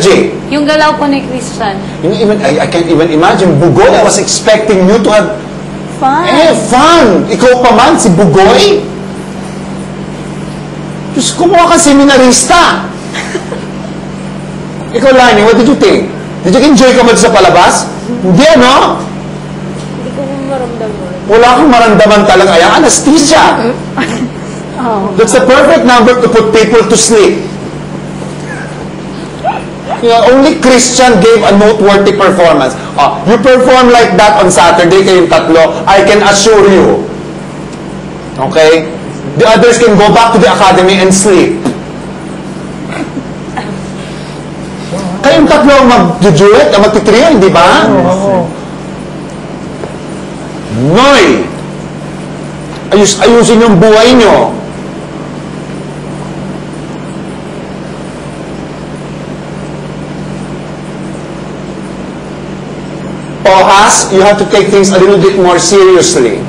energy. Yung galaw po ni Christian. I can't even imagine. Bugoy, I was expecting you to have Fun. fun. Ikaw pa man, si Bugoy. Diyos ko, mukha kang seminarista. Ikaw, Lani, what did you think? Did you enjoy ka ba sa palabas? Hindi, ano? Hindi ko maramdaman. Wala kang maramdaman talaga. Ay, anesthesia. Oh. That's the perfect number to put people to sleep. You know, only Christian gave a noteworthy performance. You perform like that on Saturday, kayong tatlo, I can assure you. Okay? The others can go back to the academy and sleep. Kayong tatlo ang mag-duet, ang mag-trio, di ba? Noy! Ayusin yung buhay nyo. Has, you have to take things a little bit more seriously.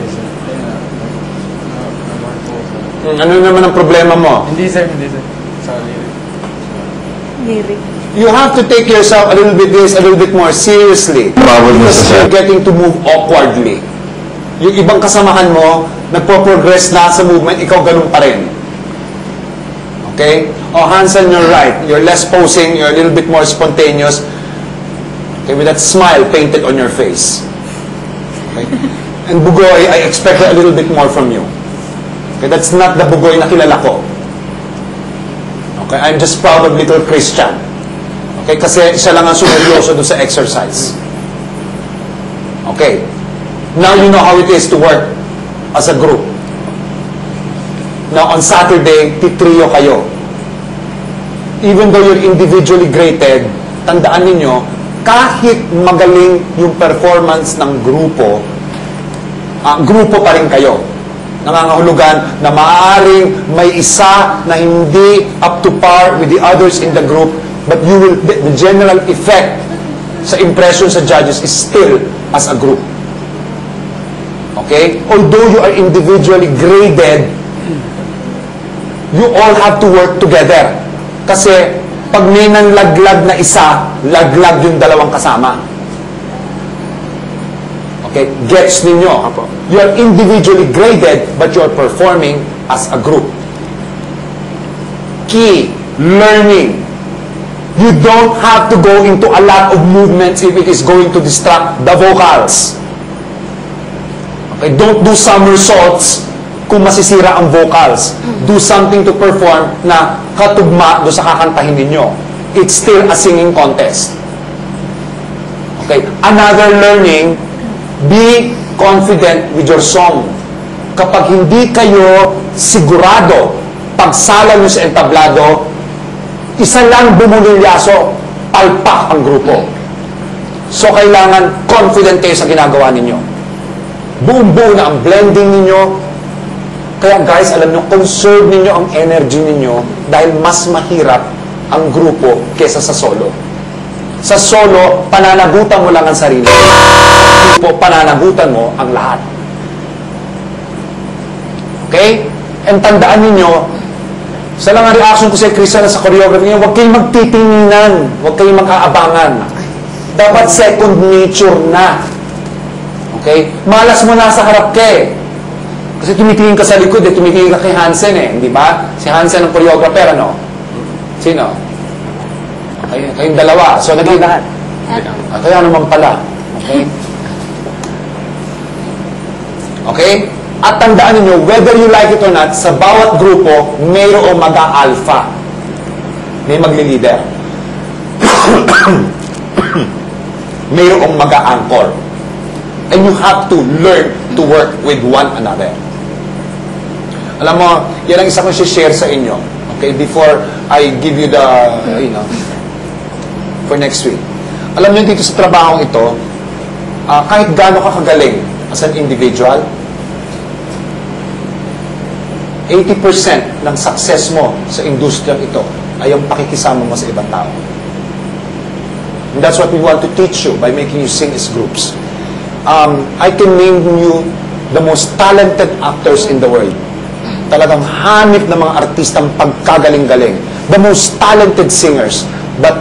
Ano naman ang problema mo? Hindi sir. Sorry. Lyric. You have to take yourself a little bit more seriously. Because you're getting to move awkwardly. Yung ibang kasamahan mo, nagpo-progress na sa movement, ikaw ganun pa rin. Okay? Hansen, you're right. You're less posing, you're a little bit more spontaneous. Okay, with that smile painted on your face. Okay? And Bugoy, I expected a little bit more from you. Okay, that's not the Bugoy na kilala ko. Okay, I'm just proud of little Christian. Okay, kasi siya lang ang sumeryoso doon sa exercise. Okay, now you know how it is to work as a group. Now, on Saturday, titrio kayo. Even though you're individually graded, tandaan ninyo, kahit magaling yung performance ng grupo, grupo pa rin kayo. Nangangahulugan na maaaring may isa na hindi up to par with the others in the group, but you will, the general effect sa impression sa judges is still as a group. Okay? Although you are individually graded, you all have to work together. Kasi pag may nang laglag na isa, laglag yung dalawang kasama. Okay? Gets ninyo. You are individually graded, but you are performing as a group. Key, learning. You don't have to go into a lot of movements if it is going to distract the vocals. Okay? Don't do somersaults kung masisira ang vocals. Do something to perform na katugma do sa kakantahin ninyo. It's still a singing contest. Okay? Another learning, be confident with your song. Kapag hindi kayo sigurado, pagsala nyo sa entablado, isa lang bumulilyaso, palpak ang grupo. So, kailangan confident kayo sa ginagawa ninyo. Buong-buo na ang blending ninyo. Kaya guys, alam nyo, conserve ninyo ang energy ninyo dahil mas mahirap ang grupo kesa sa solo. Sa solo, pananagutan mo lang ang sarili. Sa grupo, pananagutan mo ang lahat. Okay? And tandaan ninyo, sa lang ang reaction ko sa Christian sa choreography niyo, huwag kayong magtitinginan, huwag kayong mag-aabangan. Dapat second nature na. Okay? Malas mo nasa harap ka eh. Kasi tumitingin ka sa likod, tumitingin ka kay Hansen eh, di ba? Si Hansen ang choreographer, ano? Sino? Kayong dalawa. So, naging lahat. Kaya naman pala. Okay? Okay? At tandaan niyo, whether you like it or not, sa bawat grupo, mayroong mag-a-alpha. May magli-leader. Mayroong mag-a-anchor. And you have to learn to work with one another. Alam mo, yan ang isa kong share sa inyo. Okay, before I give you the, for next week. Alam niyo dito sa trabahong ito, kahit gaano ka kagaling as an individual, 80% ng success mo sa industriyang ito ay ang pakikisama mo sa ibang tao. And that's what we want to teach you by making you sing as groups. I can name you the most talented actors in the world. Talagang hanip ng mga artistang pagkagaling-galing. The most talented singers. But